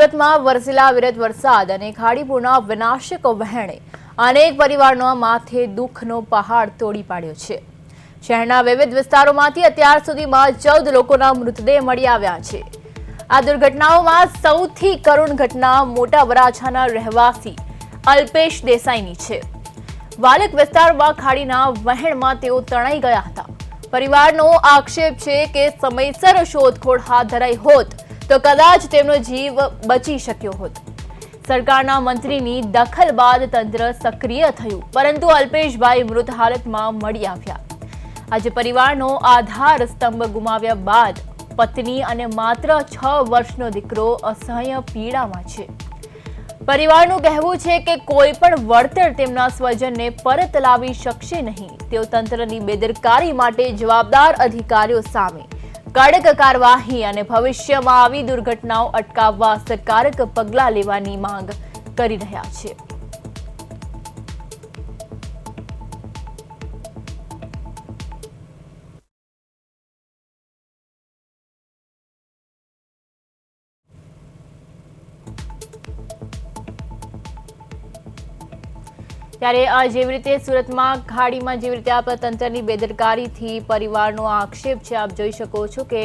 સુરતમાં વરસેલા વિરત વરસાદ અને ખાડીપુરના વિનાશક વહેણે અનેક પરિવારોના માથે દુઃખનો પહાડ તોડી પાડ્યો છે। શહેરના વિવિધ વિસ્તારોમાંથી અત્યાર સુધીમાં 14 લોકોના મૃતદેહ મળી આવ્યા છે। આ દુર્ઘટનાઓમાં સૌથી કરુણ ઘટના મોટા વરાછાના રહેવાસી અલ્પેશ દેસાઈની છે। વાલક વિસ્તારમાં ખાડીના વહેણમાં તેઓ તણાઈ ગયા હતા। પરિવારનો આક્ષેપ છે કે સમયસર શોધખોળ હાથ ધરાઈ હોત તો કદાચ તેમનો જીવ બચી શક્યો હોત। સરકારના મંત્રીની દખલ બાદ તંત્ર સક્રિય થયું, પરંતુ અલ્પેશભાઈ મૃત હાલતમાં મળી આવ્યા। આજે પરિવારનો આધાર સ્તંભ ગુમાવ્યા બાદ પત્ની અને માત્ર 6 વર્ષનો દીકરો અસહ્ય પીડામાં છે। પરિવારનું કહેવું છે કે કોઈ પણ વળતર તેમના સ્વજનને પરત લાવી શકશે નહીં। તેઓ તંત્રની બેદરકારી માટે જવાબદાર અધિકારીઓ સામે કડક કાર્યવાહી અને ભવિષ્યમાં આવી દુર્ઘટનાઓ અટકાવવા અસરકારક પગલાં લેવાની માંગ કરી રહ્યા છે। ત્યારે જેવી રીતે સુરતમાં ખાડીમાં જેવી રીતે આપણા તંત્રની બેદરકારીથી પરિવારનો આક્ષેપ છે। આપ જોઈ શકો છો કે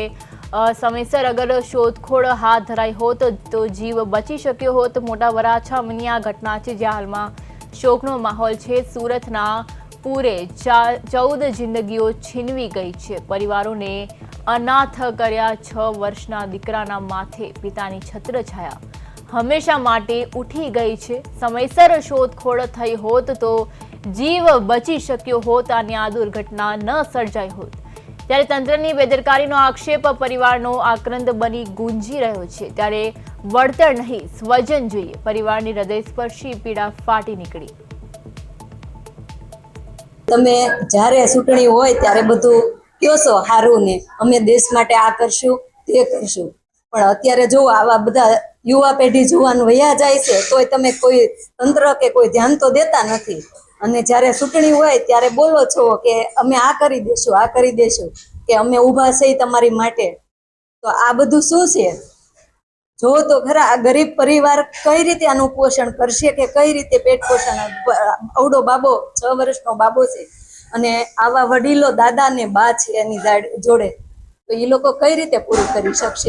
સમયસર અગર શોધખોળ હાથ ધરાઈ હોત તો જીવ બચી શક્યો હોત। મોટા વરાછાની આ ઘટના છે જ્યાં હાલમાં શોકનો માહોલ છે। સુરતના પૂરે 14 જિંદગીઓ છીનવી ગઈ છે। પરિવારોને અનાથ કર્યા। 6 વર્ષના દીકરાના માથે પિતાની છત્રછાયા હંમેશા માટે ઉઠી ગઈ છે। સમયસર શોધખોળ થઈ હોત તો જીવ બચી શક્યો હોત અને આ દુર્ઘટના ન સર્જાઈ હોત। ત્યારે તંત્રની બેદરકારીનો આક્ષેપ પરિવારનો આક્રંદ બની ગુંજી રહ્યો છે। ત્યારે વળતર નહીં, સ્વજન જોઈએ। પરિવારની હૃદયસ્પર્શી પીડા ફાટી નીકળી। તમે જ્યારે ચૂંટણી હોય ત્યારે બધું કહો છો હારું ને અમે દેશ માટે આ કરશું તે કરશું, પણ અત્યારે જો આવા બધા યુવા પેઢી જુવાન વયા જાય છે તોય તમે કોઈ તંત્ર કે કોઈ ધ્યાન તો દેતા નથી। અને જ્યારે ચૂંટણી હોય ત્યારે બોલો છો કે અમે આ કરી દેશું, આ કરી દેશું, કે અમે ઊભા છીએ તમારી માટે। તો આ બધું શું છે? જો તો ખરા આ ગરીબ પરિવાર કઈ રીતે આનું પોષણ કરશે, કે કઈ રીતે પેટ પોષણ? અવડો બાબો 6 વર્ષનો બાબો છે અને આવા વડીલો દાદા ને બા છે એની જોડે, તો એ લોકો કઈ રીતે પૂરું કરી શકશે?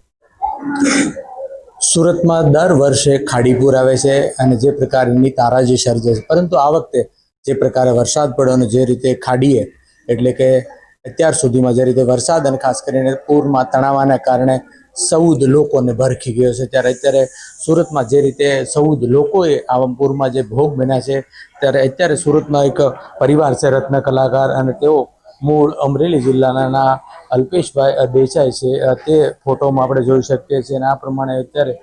સુરતમાં દર વર્ષે ખાડીપુર આવે છે અને જે પ્રકારની તારાજી સર્જે છે, પરંતુ આ વખતે જે પ્રકારે વરસાદ પડ્યો અને જે રીતે ખાડીએ એટલે કે અત્યાર સુધીમાં જે રીતે વરસાદ અને ખાસ કરીને પૂરમાં તણાવાના કારણે 14 લોકોને ભરખી ગયો છે। ત્યારે અત્યારે સુરતમાં જે રીતે 14 લોકોએ આવા પૂરમાં જે ભોગ બન્યા છે, ત્યારે અત્યારે સુરતમાં એક પરિવાર છે રત્ન કલાકાર, અને તેઓ મૂળ અમરેલી જિલ્લાના અલ્પેશભાઈ દેસાઈ છે। તે ફોટોમાં આપણે જોઈ શકીએ છીએ અને આ પ્રમાણે અત્યારે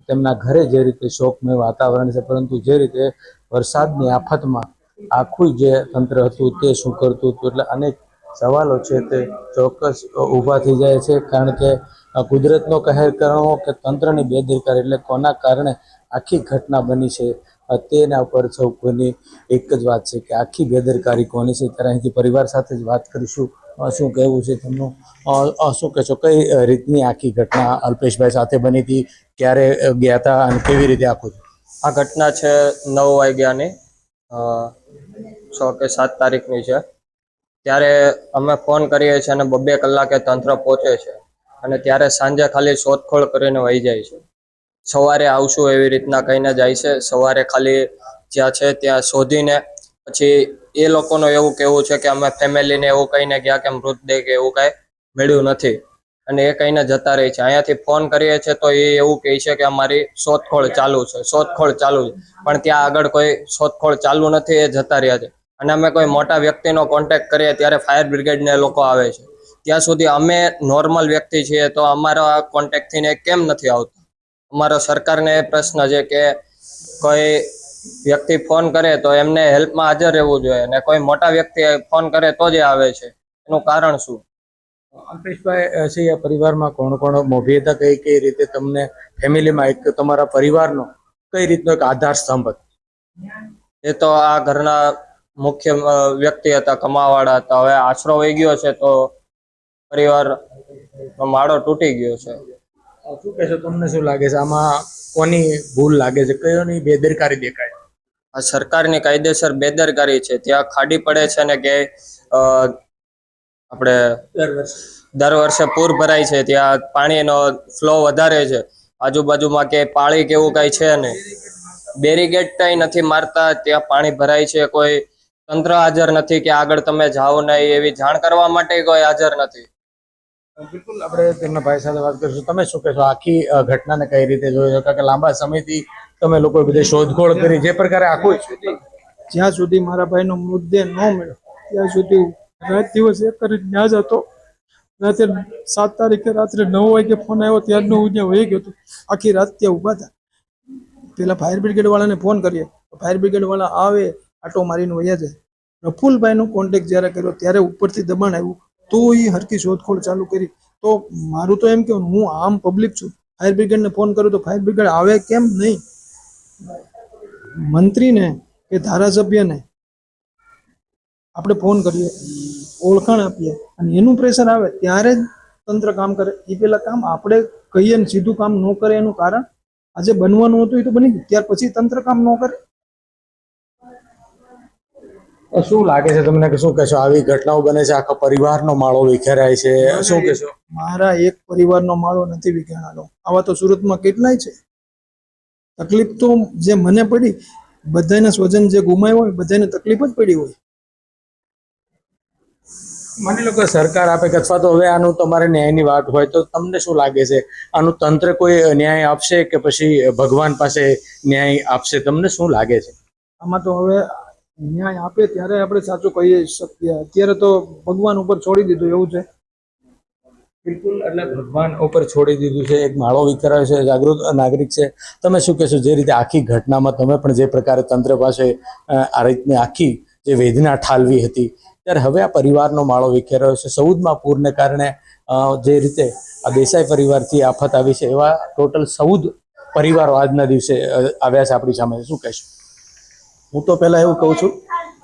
તેમના ઘરે જે રીતે શોકમય વાતાવરણ છે, પરંતુ જે રીતે વરસાદની આફતમાં આખું જે તંત્ર હતું તે શું કરતું હતું, એટલે અનેક સવાલો છે તે ચોક્કસ ઊભા થઈ જાય છે। કારણ કે કુદરતનો કહેર કરવો કે તંત્રની બેદરકારી, એટલે કોના કારણે આખી ઘટના બની છે તેના ઉપર સૌ કોઈની એક જ વાત છે કે આખી બેદરકારી કોની છે। ત્યારે અહીંથી પરિવાર સાથે જ વાત કરીશું। શું કહેવું છે તેમનું? શું કહેશો, કઈ રીતની આખી ઘટના અલ્પેશભાઈ સાથે બની હતી, ક્યારે ગયા હતા અને કેવી રીતે આખું? આ ઘટના છે 9 વાગ્યાની 6 કે 7 તારીખની છે। ત્યારે અમે ફોન કરીએ છીએ અને 2 કલાકે તંત્ર પહોંચે છે અને ત્યારે સાંજે ખાલી શોધખોળ કરીને વહી જાય છે। સવારે આવશું એવી રીતના કહીને જાય છે। સવારે ખાલી જ્યાં છે ત્યાં શોધીને પછી એ લોકોનું એવું કહેવું છે કે અમે ફેમિલીને એવું કહીને ગયા કે મૃતદેહ કે એવું કાંઈ મળ્યું નથી, અને એ કહીને જતા રહે છે। અહીંયાથી ફોન કરીએ છીએ તો એ એવું કહે છે કે અમારી શોધખોળ ચાલુ છે, શોધખોળ ચાલુ છે, પણ ત્યાં આગળ કોઈ શોધખોળ ચાલુ નથી, એ જતા રહ્યા છે। અને અમે કોઈ મોટા વ્યક્તિનો કોન્ટેક્ટ કરીએ ત્યારે ફાયર બ્રિગેડને લોકો આવે છે। ત્યાં સુધી અમે નોર્મલ વ્યક્તિ છીએ તો અમારા કોન્ટેક્ટથી કેમ નથી આવતો? અમારો સરકારને એ પ્રશ્ન છે કે કોઈ વ્યક્તિ ફોન કરે તો એમને હેલ્પમાં હાજર રહેવું જોઈએ, અને કોઈ મોટા વ્યક્તિ ફોન કરે તો જ આવે છે। એનું કારણ શું? અલ્પેશભાઈ છે આ પરિવારમાં કોણ કોણ મોભી હતા? કઈ રીતે તમને ફેમિલીમાં એક તમારા પરિવારનો કઈ રીતનો એક આધાર સ્તંભ હતો? એ તો આ ઘરના મુખ્ય વ્યક્તિ હતા, કમાવાળા હતા। હવે આશરો વહી ગયો છે તો પરિવાર માળો તૂટી ગયો છે। શું કહેશો, તમને શું લાગે છે આમાં કોની ભૂલ લાગે છે, કયોની બેદરકારી દેખાય? આ સરકારની કાયદેસર બેદરકારી છે. ત્યાં ખાડી પડે છે ને કે આપણે દર વર્ષે પૂર ભરાય છે, ત્યાં પાણીનો ફ્લો વધારે છે, આજુબાજુમાં કે પાળી કે એવું કાંઈ છે નહીં, બેરીગેડ કંઈ નથી મારતા, ત્યાં પાણી ભરાય છે, કોઈ તંત્ર હાજર નથી કે આગળ તમે જાઓ નહીં એવી જાણ કરવા માટે કોઈ હાજર નથી. બિલકુલ, આપણે તેમના ભાઈ સાથે વાત કરીશું. તમે શું કહેશો, આખી ઘટનાને કઈ રીતે જોયો છો? કારણ કે લાંબા સમયથી તમે લોકો બધે શોધખોળ કરી, જે પ્રકારે આખું જ્યાં સુધી મારા ભાઈનો મૃતદેહ ન મળ્યો ત્યાં સુધી રાત દિવસ એક કરી ત્યાં જ હતો. રાત્રે 7 તારીખે રાત્રે 9 વાગે ફોન આવ્યો ત્યારનો હું ત્યાં વહી ગયો હતો. આખી રાત ત્યાં ઊભા હતા. પેલા ફાયર બ્રિગેડ વાળાને ફોન કરીએ તો ફાયર બ્રિગેડ વાળા આવે, આટો મારીને વયા જાય. રફુલભાઈનો કોન્ટેક્ટ જ્યારે કર્યો ત્યારે ઉપરથી દબાણ આવ્યું તો એ હરકી શોધખોળ ચાલુ કરી. તો મારું તો એમ કે હું આમ પબ્લિક છું, ફાયર બ્રિગેડને ફોન કરું તો ફાયર બ્રિગેડ આવે કેમ નહીં? મંત્રીને કે ધારાસભ્યને આપણે ફોન કરીએ, ઓળખાણ આપીએ અને એનું પ્રેશર આવે ત્યારે જ તંત્ર કામ કરે. એ પેલા કામ આપણે કહીએ ને સીધું કામ ન કરે એનું કારણ આજે બનવાનું હતું એ તો બની ગયું, ત્યાર પછી તંત્ર કામ ન કરે. શું લાગે છે તમને કે શું કહેશો, આવી ઘટનાઓ બને છે, આખા પરિવારનો માળો વિખેરાય છે, શું કહેશો? મારા એક પરિવારનો માળો નથી વિખેરાનો, આવા તો સુરતમાં કેટલાય છે. તકલીફ તો જે મને પડી, બધાના સ્વજન જે ગુમાવ્યો હોય બધાને તકલીફ જ પડી હોય. માની લો કે સરકાર આપે કે અથવા તો હવે આનું તમારે ન્યાયની વાત હોય તો તમને શું લાગે છે, આનું તંત્ર કોઈ ન્યાય આપશે કે પછી ભગવાન પાસે ન્યાય આપશે? તમને શું લાગે છે? આમાં તો હવે ન્યાય આપે ત્યારે આપણે સાચું કહી શકીએ. અત્યારે તો ભગવાન ઉપર છોડી દીધું એવું છે. બિલકુલ, એટલે ભગવાન ઉપર છોડી દીધું છે. એક માળો વિખેરાયો છે, જાગૃત નાગરિક છે. તમે શું કહેશો, જે રીતે આખી ઘટનામાં તમે પણ જે પ્રકારે તંત્ર પાસે આ રીતની આખી જે વેદના ઠાલવી હતી, ત્યારે હવે આ પરિવારનો માળો વિખેરાયો છે. સૌદમાં પૂરને કારણે જે રીતે આ દેસાઈ પરિવારથી આફત આવી છે, એવા ટોટલ 14 પરિવારો આજના દિવસે આવ્યા છે આપણી સામે. શું કહેશો? હું તો પહેલા એવું કહું છું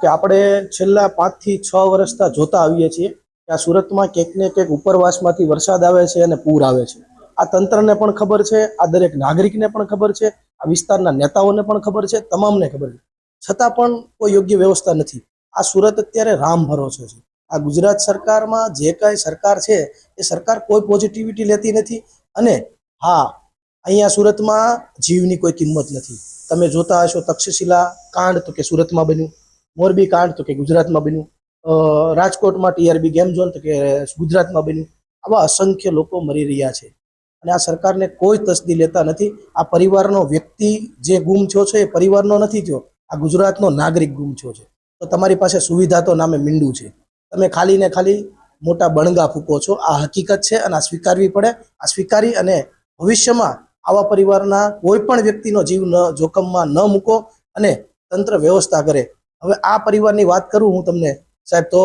કે આપણે છેલ્લા 5 થી 6 વર્ષથી જોતા આવીએ છીએ કે આ સુરતમાં ક્યાંક ને ક્યાંક ઉપરવાસમાંથી વરસાદ આવે છે અને પૂર આવે છે. આ તંત્રને પણ ખબર છે, આ દરેક નાગરિકને પણ ખબર છે, આ વિસ્તારના નેતાઓને પણ ખબર છે, તમામને ખબર છે, છતાં પણ કોઈ યોગ્ય વ્યવસ્થા નથી. આ સુરત અત્યારે રામ ભરોસે છે. આ ગુજરાત સરકારમાં જે કાંઈ સરકાર છે એ સરકાર કોઈ પોઝિટિવિટી લેતી નથી. અને હા, અહીંયા સુરતમાં જીવની કોઈ કિંમત નથી. તમે જોતા હશો તક્ષશિલા કાંડ તો કે સુરતમાં બન્યું, મોરબી કાંડ તો કે ગુજરાતમાં બન્યું, રાજકોટમાં TRB ગેમ ઝોન તો કે ગુજરાતમાં બન્યું. આવા અસંખ્ય લોકો મરી રહ્યા છે અને આ સરકારને કોઈ તસદી લેતા નથી. આ પરિવારનો વ્યક્તિ જે ગુમ થયો છે એ પરિવારનો નથી થયો, આ ગુજરાતનો નાગરિક ગુમ થયો છે. તો તમારી પાસે સુવિધા તો નામે મીંડું છે. તમે ખાલી ને ખાલી મોટા બણગા ફૂંકો છો. આ હકીકત છે અને આ સ્વીકારવી પડે. આ સ્વીકારી અને ભવિષ્યમાં આવા પરિવારના કોઈ પણ વ્યક્તિનો જીવ જોખમમાં ન મૂકો અને તંત્ર વ્યવસ્થા કરે. હવે આ પરિવારની વાત કરું હું તમને સાહેબ, તો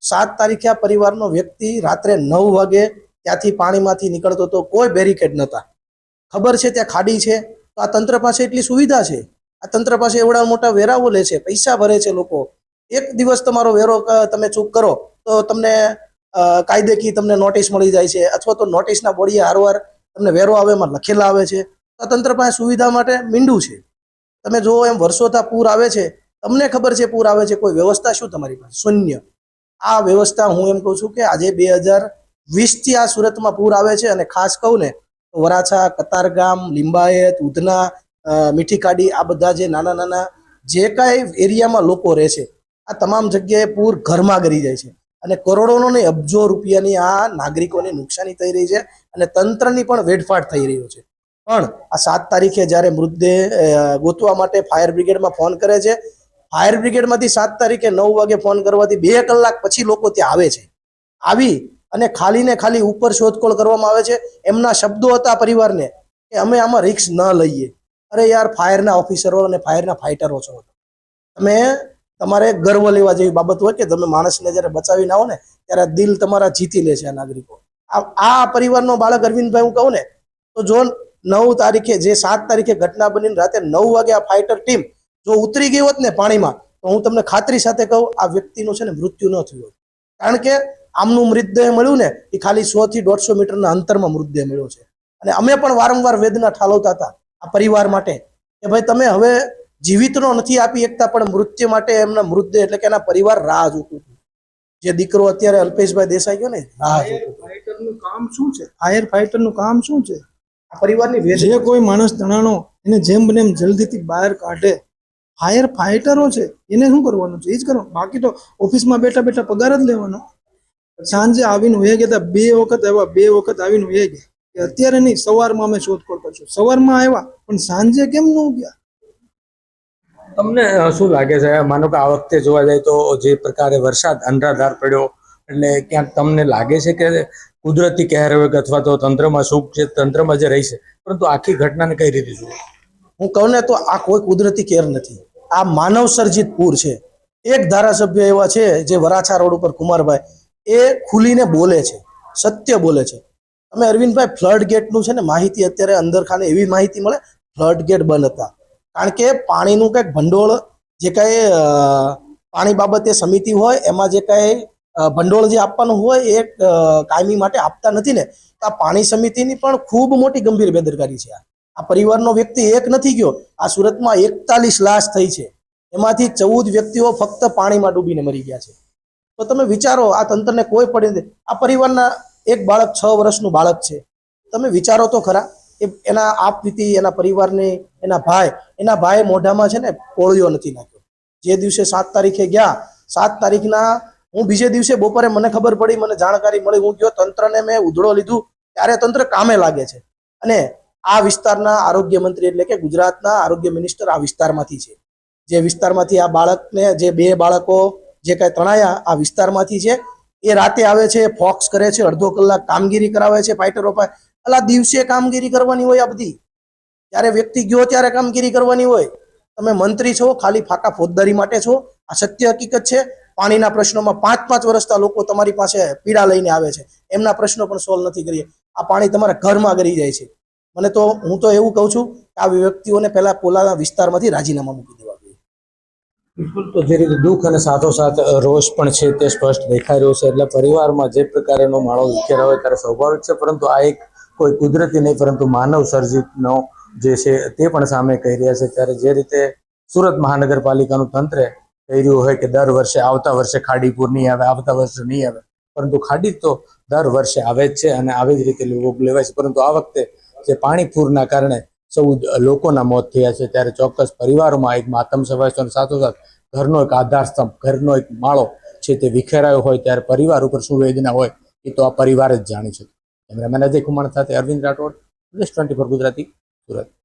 7 તારીખે આ પરિવારનો વ્યક્તિ રાત્રે 9 વાગે ત્યાંથી પાણીમાંથી નીકળતો તો કોઈ બેરિકેડ નહોતા. ખબર છે ત્યાં ખાડી છે, તો આ તંત્ર પાસે એટલી સુવિધા છે. આ તંત્ર પાસે એવડા મોટા વેરાઓ લે છે, પૈસા ભરે છે લોકો. એક દિવસ તમારો વેરો તમે ચૂક કરો તો તમને કાયદેકી તમને નોટિસ મળી જાય છે, અથવા તો નોટિસના બોડીએ હારવાર તમને વેરો આવે એમાં લખેલા આવે છે. તો તંત્ર પાસે સુવિધા માટે મીંડું છે. તમે જો એમ વર્ષોથી પૂર આવે છે, તમને ખબર છે પૂર આવે છે, કોઈ વ્યવસ્થા શું તમારી પાસે? શૂન્ય. આ વ્યવસ્થા હું એમ કહું છું કે આજે 2020થી આ સુરતમાં પૂર આવે છે. અને ખાસ કહું ને તો વરાછા, કતારગામ, લિંબાયત, ઉધના, મીઠી કાડી, આ બધા જે નાના નાના જે કાંઈ એરિયામાં લોકો રહે છે, આ તમામ જગ્યાએ પૂર ઘરમાં ગરી જાય છે. અને કરોડોનો નહીં અબજો રૂપિયાની આ નાગરિકોને નુકસાની થઈ રહી છે અને તંત્રની પણ વેડફાટ થઈ રહ્યો છે. પણ આ 7 તારીખે જ્યારે મૃતદેહ ગોતવા માટે ફાયર બ્રિગેડમાં ફોન કરે છે, ફાયર બ્રિગેડમાંથી 7 તારીખે 9 વાગે ફોન કરવાથી 2 કલાક પછી લોકો ત્યાં આવે છે. આવી અને ખાલી ને ખાલી ઉપર શોધખોળ કરવામાં આવે છે. એમના શબ્દો હતા પરિવારને કે અમે આમાં રિસ્ક ન લઈએ. અરે યાર, ફાયરના ઓફિસરો અને ફાયરના ફાઇટરો છો તમે, તમારે ગર્વ લેવા જેવી બાબત હોય કે તમે માણસને જ્યારે બચાવીને આવો ને ત્યારે દિલ તમારા જીતી લે છે આ નાગરિકો. આ પરિવારનો બાળક અરવિંદભાઈ હું કહું ને તો જો 9 તારીખે જે 7 તારીખે ઘટના બનીને રાતે 9 વાગે આ ફાઇટર ટીમ જો ઉતરી ગઈ હોત ને પાણીમાં, તો હું તમને ખાતરી સાથે કહું આ વ્યક્તિનું છે ને મૃત્યુ ન થયું હોત. કારણ કે આમનું મૃતદેહ મળ્યું ને એ ખાલી 100 થી 150 મીટરના અંતરમાં મૃતદેહ મળ્યો છે. અને અમે પણ વારંવાર વેદના ઠાલવતા હતા આ પરિવાર માટે કે ભાઈ તમે હવે જીવિતનો નથી આપી શકતા, પણ મૃત્યુ માટે એમના મૃતદેહ એટલે કે એના પરિવાર રાહ જોતું હતું. જે દીકરો અત્યારે અલ્પેશભાઈ દેસાઈ ગયો ને, રાહ જોતું હતું. ફાઈટરનું કામ શું છે? ફાયર ફાઈટરનું કામ શું છે? આ પરિવારની જે વેદના કોઈ માણસ તણાણો એને જેમ બને એમ જલ્દીથી બહાર કાઢે. ફાયર ફાઈટરો છે એને શું કરવાનું છે? એ જ કરો. બાકી તો ઓફિસમાં બેઠા બેઠા પગાર જ લેવાનો. સાંજે આવીને વહી ગયા, 2 વખત આવ્યા, 2 વખત આવીને વહી ગયા. કે અત્યારે નહીં, સવારમાં અમે શોધખોળ કરશું. સવારમાં આવ્યા પણ સાંજે કેમ ન ગયા? તમને શું લાગે છે, માનો કે આ વખતે જોવા જાય તો જે પ્રકારે વરસાદ અનરાધાર પડ્યો, એટલે ક્યાંક તમને લાગે છે કે કુદરતી કહેર હોય કે અથવા તો તંત્રમાં સુખ છે, તંત્રમાં જે રહી છે, પરંતુ આખી ઘટનાને કઈ રીતે જુઓ? હું કહું ને તો આ કોઈ કુદરતી કેર નથી, આ માનવ સર્જિત પૂર છે. એક ધારાસભ્ય એવા છે જે વરાછા રોડ ઉપર કુમારભાઈ, એ ખુલીને બોલે છે, સત્ય બોલે છે. તમે અરવિંદભાઈ ફ્લડ ગેટનું છે ને માહિતી અત્યારે અંદર ખાને એવી માહિતી મળે, ફ્લડ ગેટ બંધ હતા. કારણ કે પાણીનું કંઈક ભંડોળ જે કાંઈ પાણી બાબતે સમિતિ હોય એમાં જે કાંઈ ભંડોળ જે આપવાનું હોય એ કાયમી માટે આપતા નથી ને, તો આ પાણી સમિતિની પણ ખૂબ મોટી ગંભીર બેદરકારી છે. આ પરિવારનો વ્યક્તિ એક નથી ગયો, આ સુરતમાં 41 લાશ થઈ છે, એમાંથી 14 વ્યક્તિઓ ફક્ત પાણીમાં ડૂબીને મરી ગયા છે. તો તમે વિચારો, આ તંત્રને કોઈ પડે નથી. આ પરિવારના એક બાળક 6 વર્ષનું બાળક છે. તમે વિચારો તો ખરા, એના આપવીતી એના પરિવારને એના ભાઈ મોઢામાં છે ને કોળિયો નથી નાખ્યો. જે દિવસે 7 તારીખે ગયા, 7 તારીખના હું બીજે દિવસે બપોરે મને ખબર પડી, મને જાણકારી મળી, હું ગયો તંત્રને મેં ઉધડો લીધું, ત્યારે તંત્ર કામે લાગે છે. અને આ વિસ્તારના આરોગ્ય મંત્રી એટલે કે ગુજરાતના આરોગ્ય મિનિસ્ટર આ વિસ્તારમાંથી છે. જે વિસ્તારમાંથી આ બાળકને, જે 2 બાળકો જે કાંઈ તણાયા આ વિસ્તારમાંથી છે, એ રાતે આવે છે, ફોક્સ કરે છે, અડધો કલાક કામગીરી કરાવે છે ફાઈટરો પાસે. અલા દિવસે કામગીરી કરવાની હોય આ બધી, જ્યારે વ્યક્તિ ગયો ત્યારે કામગીરી કરવાની હોય. તમે મંત્રી છો, ખાલી ફાકા ફોજદારી માટે છો. આ સત્ય હકીકત છે. પાણીના પ્રશ્નોમાં 5-5 વર્ષના લોકો તમારી પાસે પીડા લઈને આવે છે, એમના પ્રશ્નો પણ સોલ્વ નથી કરીએ. આ પાણી તમારા ઘરમાં ગરી જાય છે. હું તો એવું કહું છું કે આ વ્યક્તિઓને પહેલા પોલાના વિસ્તારમાંથી રાજીનામા મૂકી દેવા જોઈએ. બિલકુલ, તો જે રીતે દુઃખ અને સાથોસાથ રોષ પણ છે તે સ્પષ્ટ દેખાઈ રહ્યો છે. એટલે પરિવારમાં જે પ્રકારનો માળો વિખેરાયો હોય ત્યારે સ્વાભાવિક છે, પરંતુ આ એક કોઈ કુદરતી નહીં પરંતુ માનવ સર્જિતનો જે છે તે પણ સામે કહી રહ્યા છે. ત્યારે જે રીતે સુરત મહાનગરપાલિકાનું તંત્ર કહી રહ્યું હોય કે દર વર્ષે આવતા વર્ષે ખાડીપુર નહીં આવે, આવતા વર્ષે નહીં આવે, પરંતુ ખાડી તો દર વર્ષે આવે જ છે અને આવી જ રીતે લોકો લેવાય છે. પરંતુ આ વખતે જે પાણી પૂરના કારણે 14 લોકોના મોત થયા છે, ત્યારે ચોક્કસ પરિવારોમાં એક માતમ છવાયો છે અને સાથોસાથ ઘરનો એક આધારસ્તંભ, ઘરનો એક માળો છે તે વિખેરાયો હોય, ત્યારે પરિવાર ઉપર શું વેદના હોય એ તો આ પરિવાર જ જાણી છે. કેમેરામેન અજય કુમાર સાથે અરવિંદ રાઠોડ, પ્રેસ 24 ગુજરાતી, સુરત.